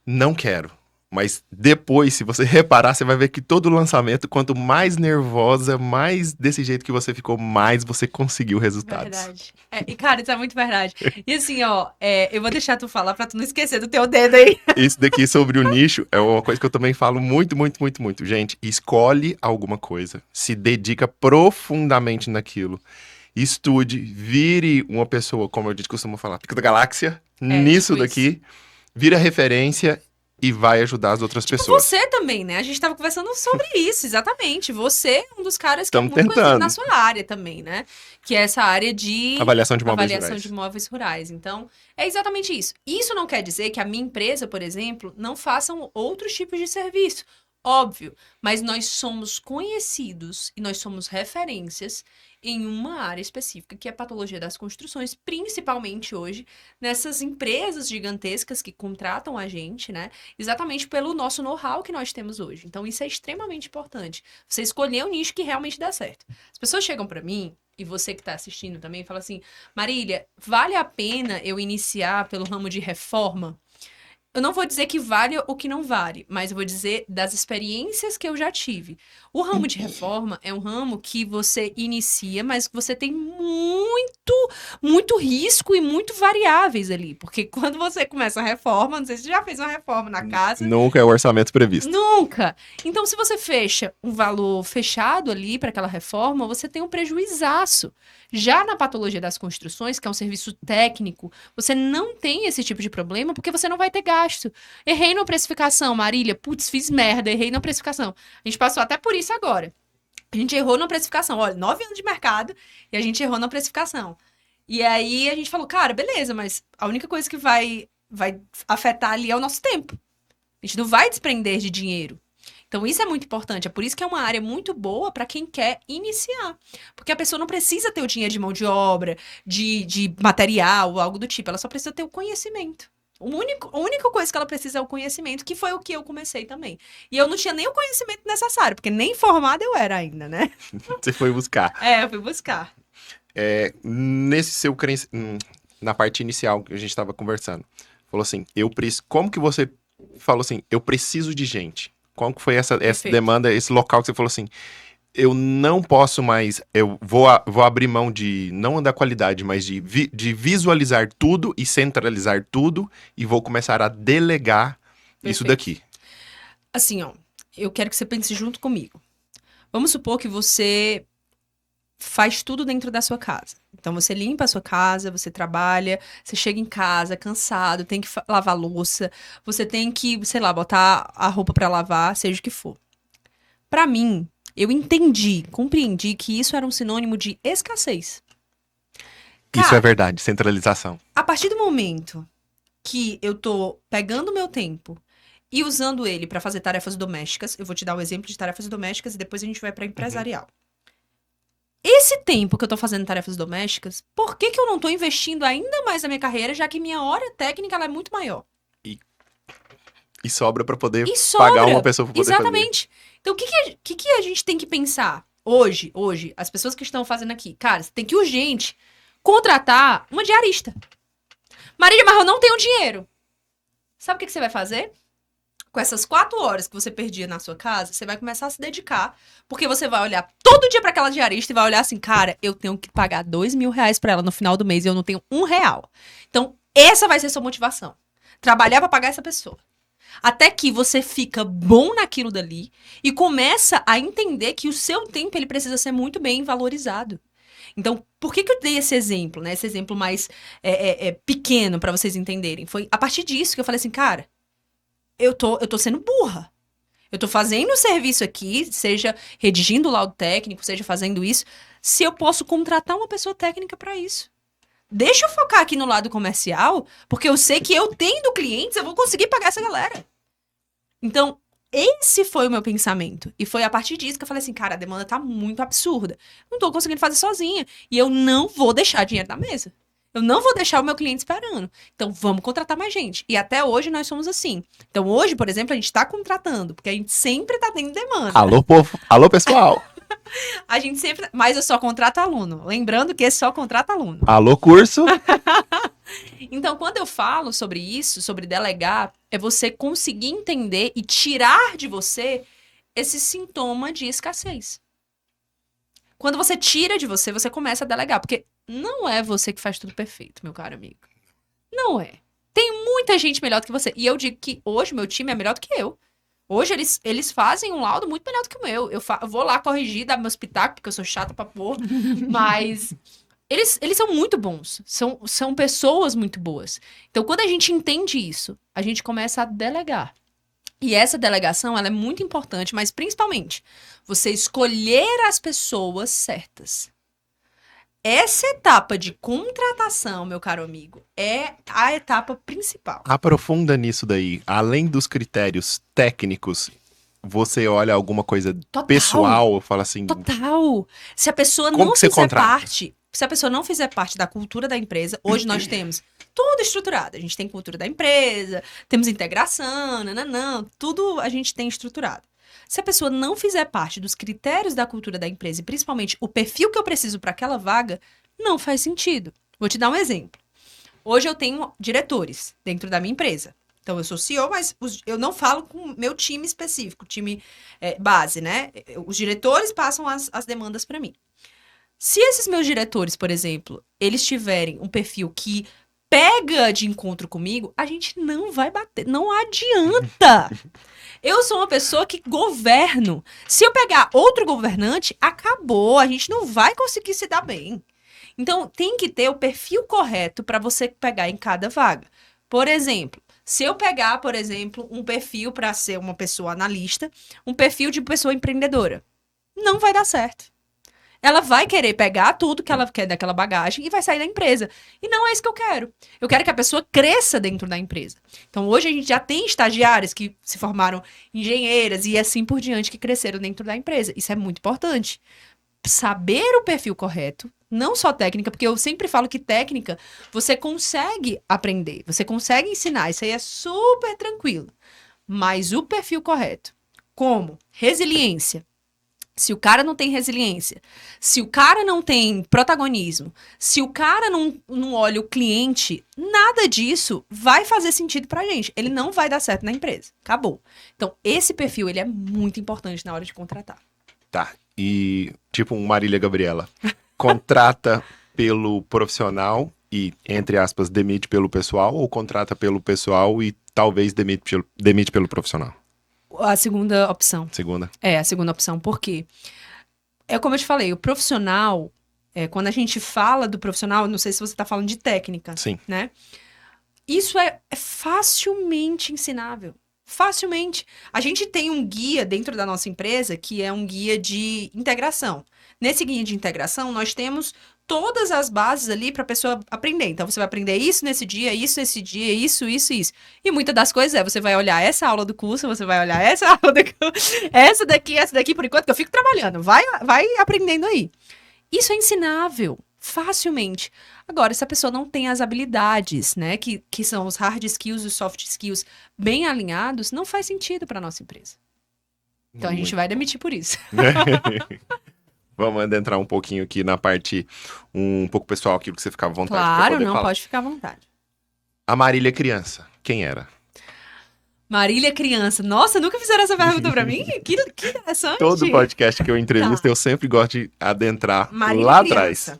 não quero. Mas depois, se você reparar, você vai ver que todo lançamento, quanto mais nervosa, mais desse jeito que você ficou, mais você conseguiu resultados. Verdade. E, cara, isso é muito verdade. E assim, ó, eu vou deixar tu falar pra tu não esquecer do teu dedo aí. Isso daqui sobre o nicho é uma coisa que eu também falo muito, muito, muito, muito. Gente, escolhe alguma coisa, se dedica profundamente naquilo, estude, vire uma pessoa, como a gente costuma falar, pico da galáxia, nisso tipo daqui, vira referência e vai ajudar as outras Tipo, pessoas. você também, né? A gente tava conversando sobre isso, exatamente. Você é um dos caras que é Estamos muito conhecido tentando. na sua área também, né? Que é essa área de Avaliação de imóveis avaliação rurais. de imóveis rurais. Então, é exatamente isso. Isso não quer dizer que a minha empresa, por exemplo, não façam outros tipos de serviço. Óbvio, mas nós somos conhecidos e nós somos referências em uma área específica, que é a patologia das construções, principalmente hoje, nessas empresas gigantescas que contratam a gente, né? Exatamente pelo nosso know-how que nós temos hoje. Então, isso é extremamente importante. Você escolher o nicho que realmente dá certo. As pessoas chegam para mim, e você que está assistindo também, fala assim, Marília, vale a pena eu iniciar pelo ramo de reforma? Eu não vou dizer que vale ou que não vale, mas eu vou dizer das experiências que eu já tive. O ramo de reforma é um ramo que você inicia, mas você tem muito risco e muito variáveis ali. Porque quando você começa a reforma, não sei se você já fez uma reforma na casa. Nunca é o orçamento previsto. Nunca! Então, se você fecha um valor fechado ali para aquela reforma, você tem um prejuizaço. Já na patologia das construções, que é um serviço técnico, você não tem esse tipo de problema porque você não vai ter gasto. Errei na precificação, Marília. Putz, fiz merda, errei na precificação. A gente passou até por isso agora. A gente errou na precificação. Olha, 9 anos de mercado e a gente errou na precificação. E aí a gente falou, cara, beleza, mas a única coisa que vai afetar ali é o nosso tempo. A gente não vai desprender de dinheiro. Então, isso é muito importante. É por isso que é uma área muito boa para quem quer iniciar. Porque a pessoa não precisa ter o dinheiro de mão de obra, de material ou algo do tipo. Ela só precisa ter o conhecimento. A única coisa que ela precisa é o conhecimento, que foi o que eu comecei também. E eu não tinha nem o conhecimento necessário, porque nem formada eu era ainda, né? Você foi buscar. Eu fui buscar. Nesse seu na parte inicial que a gente estava conversando, falou assim, como que você falou assim, eu preciso de gente? Como que foi essa demanda, esse local que você falou assim, eu não posso mais, eu vou abrir mão de, não da qualidade, mas de visualizar tudo e centralizar tudo e vou começar a delegar isso daqui. Assim, ó, eu quero que você pense junto comigo. Vamos supor que você faz tudo dentro da sua casa. Então, você limpa a sua casa, você trabalha, você chega em casa cansado, tem que lavar louça, você tem que, sei lá, botar a roupa pra lavar, seja o que for. Pra mim, eu compreendi que isso era um sinônimo de escassez. Cara, isso é verdade, centralização. A partir do momento que eu tô pegando o meu tempo e usando ele pra fazer tarefas domésticas, eu vou te dar um exemplo de tarefas domésticas e depois a gente vai pra empresarial. Esse tempo que eu tô fazendo tarefas domésticas, por que eu não tô investindo ainda mais na minha carreira, já que minha hora técnica ela é muito maior? E sobra pra poder pagar uma pessoa pra poder exatamente. Fazer. Então, o que a gente tem que pensar? Hoje, as pessoas que estão fazendo aqui, cara, você tem que urgente contratar uma diarista. Marília, mas eu não tenho dinheiro. Sabe o que você vai fazer? Com essas 4 horas que você perdia na sua casa, você vai começar a se dedicar, porque você vai olhar todo dia pra aquela diarista e vai olhar assim, cara, eu tenho que pagar R$2.000 pra ela no final do mês e eu não tenho R$1. Então, essa vai ser sua motivação. Trabalhar pra pagar essa pessoa. Até que você fica bom naquilo dali e começa a entender que o seu tempo ele precisa ser muito bem valorizado. Então, por que eu dei esse exemplo, né? Esse exemplo mais pequeno pra vocês entenderem. Foi a partir disso que eu falei assim, cara, eu tô sendo burra. Eu tô fazendo o serviço aqui, seja redigindo o laudo técnico, seja fazendo isso, se eu posso contratar uma pessoa técnica pra isso. Deixa eu focar aqui no lado comercial, porque eu sei que eu tendo clientes, eu vou conseguir pagar essa galera. Então, esse foi o meu pensamento. E foi a partir disso que eu falei assim, cara, a demanda tá muito absurda. Não tô conseguindo fazer sozinha. E eu não vou deixar dinheiro na mesa. Eu não vou deixar o meu cliente esperando. Então, vamos contratar mais gente. E até hoje nós somos assim. Então, hoje, por exemplo, a gente tá contratando, porque a gente sempre tá tendo demanda. Alô, povo. Alô, pessoal. A gente sempre... Mas eu só contrato aluno. Lembrando que só contrata aluno. Alô, curso. Então, quando eu falo sobre isso, sobre delegar, é você conseguir entender e tirar de você esse sintoma de escassez. Quando você tira de você, você começa a delegar. Porque não é você que faz tudo perfeito, meu caro amigo. Não é. Tem muita gente melhor do que você. E eu digo que hoje meu time é melhor do que eu. Hoje eles fazem um laudo muito melhor do que o meu. Eu vou lá corrigir, dar meus pitacos, porque eu sou chata pra pôr. Mas eles são muito bons. São pessoas muito boas. Então, quando a gente entende isso, a gente começa a delegar. E essa delegação, ela é muito importante, mas principalmente, você escolher as pessoas certas. Essa etapa de contratação, meu caro amigo, é a etapa principal. Aprofunda nisso daí. Além dos critérios técnicos, você olha alguma coisa pessoal, fala assim... Total. Se a pessoa não fizer parte... Se a pessoa não fizer parte da cultura da empresa, hoje nós temos tudo estruturado. A gente tem cultura da empresa, temos integração, tudo a gente tem estruturado. Se a pessoa não fizer parte dos critérios da cultura da empresa, e principalmente o perfil que eu preciso para aquela vaga, não faz sentido. Vou te dar um exemplo. Hoje eu tenho diretores dentro da minha empresa. Então, eu sou CEO, mas eu não falo com o meu time específico, time base, né? Os diretores passam as demandas para mim. Se esses meus diretores, por exemplo, eles tiverem um perfil que pega de encontro comigo, a gente não vai bater. Não adianta. Eu sou uma pessoa que governo. Se eu pegar outro governante, acabou. A gente não vai conseguir se dar bem. Então, tem que ter o perfil correto para você pegar em cada vaga. Por exemplo, se eu pegar, por exemplo, um perfil para ser uma pessoa analista, um perfil de pessoa empreendedora, não vai dar certo. Ela vai querer pegar tudo que ela quer daquela bagagem e vai sair da empresa. E não é isso que eu quero. Eu quero que a pessoa cresça dentro da empresa. Então, hoje a gente já tem estagiárias que se formaram engenheiras e assim por diante que cresceram dentro da empresa. Isso é muito importante. Saber o perfil correto, não só técnica, porque eu sempre falo que técnica você consegue aprender, você consegue ensinar. Isso aí é super tranquilo. Mas o perfil correto, como resiliência. Se o cara não tem resiliência, se o cara não tem protagonismo, se o cara não olha o cliente, nada disso vai fazer sentido pra gente. Ele não vai dar certo na empresa. Acabou. Então, esse perfil, ele é muito importante na hora de contratar. Tá. E, tipo, um Marília Gabriela, contrata pelo profissional e, entre aspas, demite pelo pessoal, ou contrata pelo pessoal e talvez demite pelo profissional? A segunda opção. Segunda? É, a segunda opção. Por quê? É como eu te falei, o profissional, quando a gente fala do profissional, não sei se você está falando de técnica. Sim. Né? Isso é facilmente ensinável. Facilmente. A gente tem um guia dentro da nossa empresa que é um guia de integração. Nesse guia de integração, nós temos todas as bases ali para a pessoa aprender. Então, você vai aprender isso nesse dia, isso nesse dia, isso. E muitas das coisas você vai olhar essa aula do curso, você vai olhar essa aula do curso, essa daqui, por enquanto que eu fico trabalhando. Vai aprendendo aí. Isso é ensinável, facilmente. Agora, se a pessoa não tem as habilidades, né, que são os hard skills e os soft skills bem alinhados, não faz sentido para nossa empresa. Então, a gente vai demitir por isso. Vamos adentrar um pouquinho aqui na parte um pouco pessoal, aquilo que você ficava à vontade pra Claro, poder não, falar. pode ficar à vontade. A Marília criança, quem era? Marília criança. Nossa, nunca fizeram essa pergunta pra mim? Que interessante. Todo podcast que eu entrevisto, Tá. eu sempre gosto de adentrar Marília lá criança. atrás.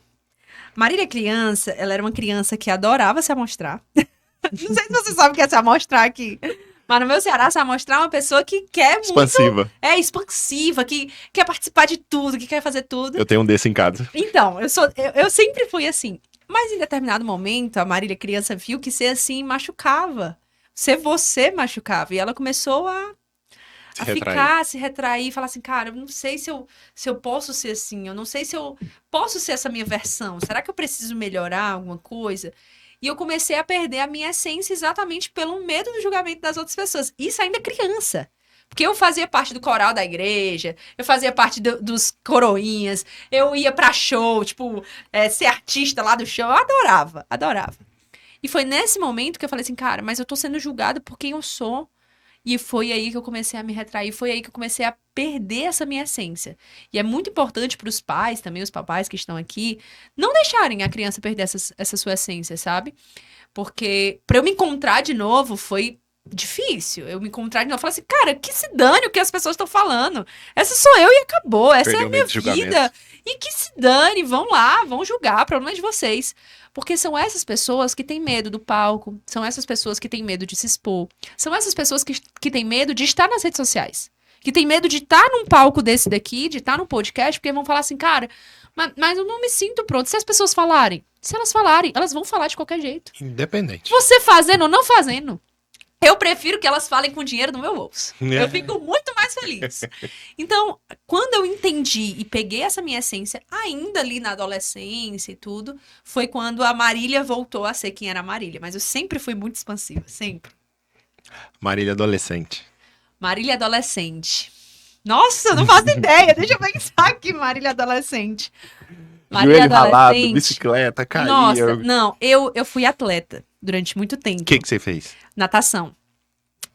Marília criança, ela era uma criança que adorava se amostrar. Não sei se você sabe o que é se amostrar aqui. Mas no meu Ceará, se amostrar é uma pessoa que quer Expansiva. muito... É, expansiva, que quer participar de tudo, que quer fazer tudo. Eu tenho um desse em casa. Então, eu sempre fui assim. Mas em determinado momento, a Marília criança viu que ser assim machucava. Ser você machucava. E ela começou a se retrair, falar assim, cara, eu não sei se eu posso ser assim, eu não sei se eu posso ser essa minha versão. Será que eu preciso melhorar alguma coisa? E eu comecei a perder a minha essência exatamente pelo medo do julgamento das outras pessoas. Isso ainda criança. Porque eu fazia parte do coral da igreja, eu fazia parte dos coroinhas, eu ia pra show, tipo, ser artista lá do show, eu adorava, adorava. E foi nesse momento que eu falei assim, cara, mas eu tô sendo julgada por quem eu sou. E foi aí que eu comecei a me retrair, foi aí que eu comecei a perder essa minha essência. E é muito importante para os pais, também os papais que estão aqui, não deixarem a criança perder essa sua essência, sabe? Porque para eu me encontrar de novo foi difícil. Eu me encontrar de novo, falar assim, cara, que se dane o que as pessoas estão falando. Essa sou eu e acabou, essa é a minha vida. E que se dane, vão lá, vão julgar, problema é de vocês. Porque são essas pessoas que têm medo do palco, são essas pessoas que têm medo de se expor, são essas pessoas que têm medo de estar nas redes sociais, que têm medo de estar num palco desse daqui, de estar num podcast, porque vão falar assim, cara, mas eu não me sinto pronto. Se as pessoas falarem, se elas falarem, elas vão falar de qualquer jeito. Independente. Você fazendo ou não fazendo. Eu prefiro que elas falem com dinheiro no meu bolso. Eu fico muito mais feliz. Então, quando eu entendi e peguei essa minha essência, ainda ali na adolescência e tudo, foi quando a Marília voltou a ser quem era a Marília. Mas eu sempre fui muito expansiva, sempre. Marília adolescente. Marília adolescente. Nossa, eu não faço ideia. Deixa eu pensar aqui, Marília adolescente. Marília Joelho ralado, bicicleta, caía. Nossa, não, eu fui atleta durante muito tempo. O que você fez? Natação.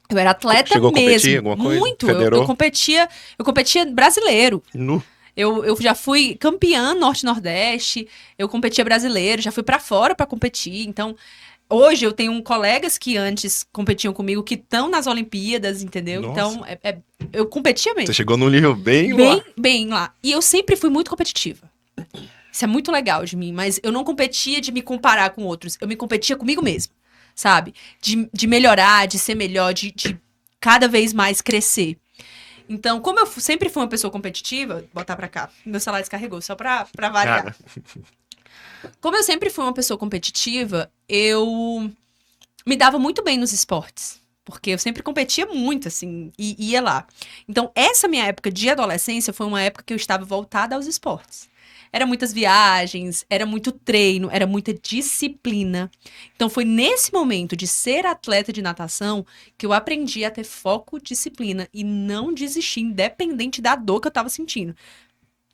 Eu era atleta Chegou mesmo. A competir alguma coisa? Muito. Federou? Eu competia brasileiro. Nu. Eu já fui campeã Norte-Nordeste, eu competia brasileiro, já fui pra fora pra competir. Então, hoje eu tenho colegas que antes competiam comigo que estão nas Olimpíadas, entendeu? Nossa. Então, eu competia mesmo. Você chegou num nível bem lá. Bem lá. E eu sempre fui muito competitiva. Isso é muito legal de mim, mas eu não competia de me comparar com outros, eu me competia comigo mesmo, sabe? De melhorar, de ser melhor, de cada vez mais crescer. Então, como eu sempre fui uma pessoa competitiva, vou botar pra cá, meu celular descarregou, só pra variar. Cara. Como eu sempre fui uma pessoa competitiva, eu me dava muito bem nos esportes. Porque eu sempre competia muito, assim, e ia lá. Então, essa minha época de adolescência foi uma época que eu estava voltada aos esportes. Era muitas viagens, era muito treino, era muita disciplina. Então, foi nesse momento de ser atleta de natação que eu aprendi a ter foco, disciplina e não desistir, independente da dor que eu tava sentindo.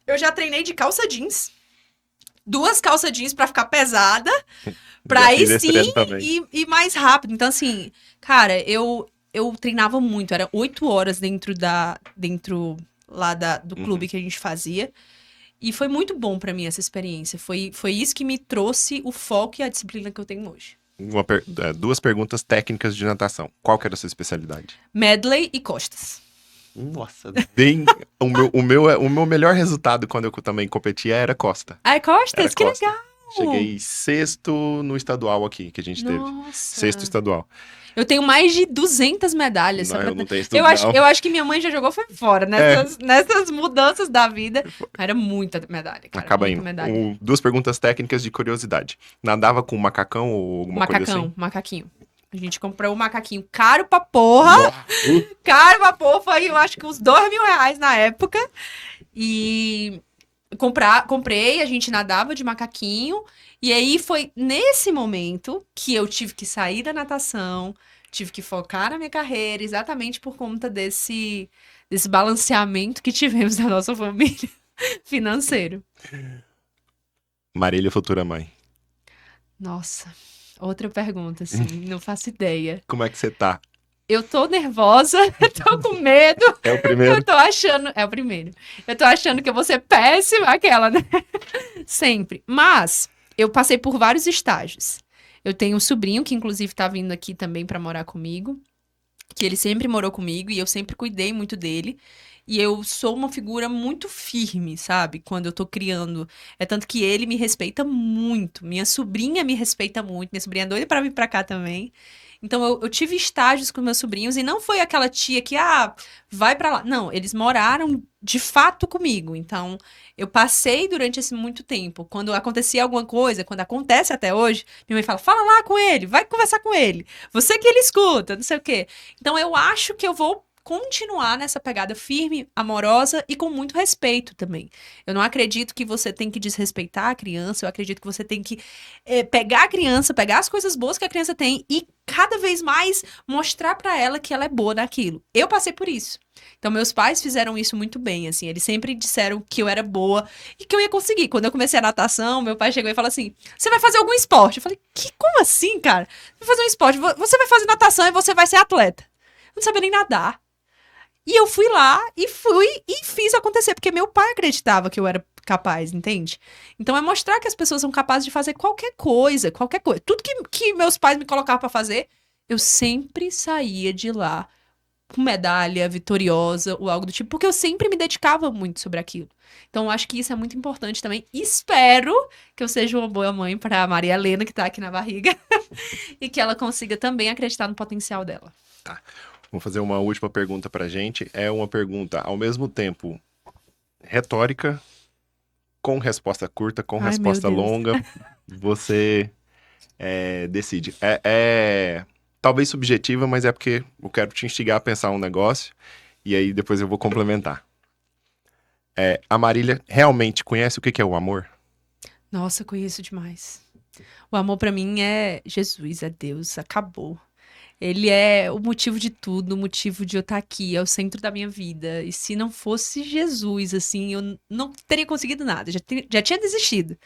Eu já treinei de calça jeans, 2 calças jeans pra ficar pesada, pra ir sim e mais rápido. Então, assim, cara, eu treinava muito, era 8 horas dentro lá do clube que a gente fazia. E foi muito bom pra mim essa experiência. Foi isso que me trouxe o foco e a disciplina que eu tenho hoje. 2 perguntas técnicas de natação. Qual que era a sua especialidade? Medley e costas. Nossa, bem... o meu melhor resultado quando eu também competia era costa. Ah, é costas? Era que costa. legal! Cheguei 6º no estadual aqui, que a gente teve. 6º estadual. Eu tenho mais de 200 medalhas. Não, eu não tenho isso eu acho que minha mãe já jogou foi fora, nessas mudanças da vida. Era muita medalha, cara. Acaba muita indo. Medalha. 2 perguntas técnicas de curiosidade. Nadava com macacão ou alguma coisa assim? Macaquinho. A gente comprou um macaquinho caro pra porra. Caro pra porra. Foi, eu acho que uns R$2.000 na época. E comprei, a gente nadava de macaquinho. E aí foi nesse momento que eu tive que sair da natação, tive que focar na minha carreira, exatamente por conta desse balanceamento que tivemos na nossa família financeiro. Marília, futura mãe. Nossa, outra pergunta, assim, não faço ideia. Como é que você tá? eu tô nervosa, tô com medo. É o primeiro? Eu tô achando... É o primeiro. Eu tô achando que eu vou ser péssima, aquela, né? Sempre. Mas eu passei por vários estágios. Eu tenho um sobrinho que, inclusive, tá vindo aqui também pra morar comigo. Que ele sempre morou comigo e eu sempre cuidei muito dele. E eu sou uma figura muito firme, sabe? Quando eu tô criando. É tanto que ele me respeita muito. Minha sobrinha me respeita muito. Minha sobrinha é doida pra vir pra cá também. Então eu tive estágios com meus sobrinhos e não foi aquela tia que, vai pra lá. Não, eles moraram de fato comigo. Então eu passei durante esse muito tempo. Quando acontecia alguma coisa, quando acontece até hoje, minha mãe fala lá com ele, vai conversar com ele. Você que ele escuta, não sei o quê. Então eu acho que eu vou continuar nessa pegada firme, amorosa e com muito respeito também. Eu não acredito que você tem que desrespeitar a criança, eu acredito que você tem que pegar a criança, pegar as coisas boas que a criança tem e cada vez mais mostrar pra ela que ela é boa naquilo. Eu passei por isso. Então, meus pais fizeram isso muito bem, assim, eles sempre disseram que eu era boa e que eu ia conseguir. Quando eu comecei a natação, meu pai chegou e falou assim, você vai fazer algum esporte? Eu falei, como assim, cara? Vai fazer um esporte, você vai fazer natação e você vai ser atleta. Eu não sabia nem nadar. E eu fui lá e fiz acontecer, porque meu pai acreditava que eu era capaz, entende? Então é mostrar que as pessoas são capazes de fazer qualquer coisa, qualquer coisa. Tudo que meus pais me colocavam pra fazer, eu sempre saía de lá com medalha, vitoriosa ou algo do tipo, porque eu sempre me dedicava muito sobre aquilo. Então eu acho que isso é muito importante também. Espero que eu seja uma boa mãe pra Maria Helena, que tá aqui na barriga, e que ela consiga também acreditar no potencial dela. Tá. Vou fazer uma última pergunta pra gente. É uma pergunta, ao mesmo tempo, retórica, com resposta curta, com resposta longa. Você decide. Talvez subjetiva, mas é porque eu quero te instigar a pensar um negócio e aí depois eu vou complementar. A Marília realmente conhece o que é o amor? Nossa, eu conheço demais. O amor pra mim é Jesus, é Deus, acabou. Ele é o motivo de tudo, o motivo de eu estar aqui, é o centro da minha vida. E se não fosse Jesus, assim, eu não teria conseguido nada, já tinha desistido.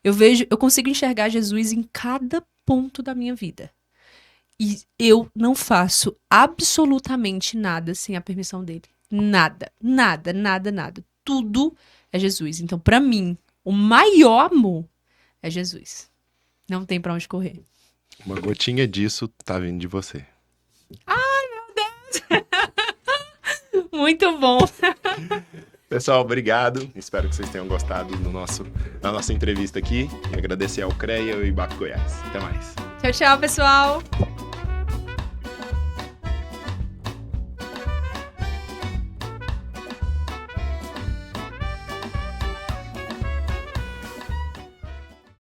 Eu consigo enxergar Jesus em cada ponto da minha vida. E eu não faço absolutamente nada sem a permissão dele. Nada, nada, nada, nada. Tudo é Jesus. Então, pra mim, o maior amor é Jesus. Não tem pra onde correr. Uma gotinha disso tá vindo de você. Ai, meu Deus! Muito bom. Pessoal, obrigado. Espero que vocês tenham gostado da nossa entrevista aqui. E agradecer ao CREA e Ibape Goiás. Até mais. Tchau, tchau, pessoal.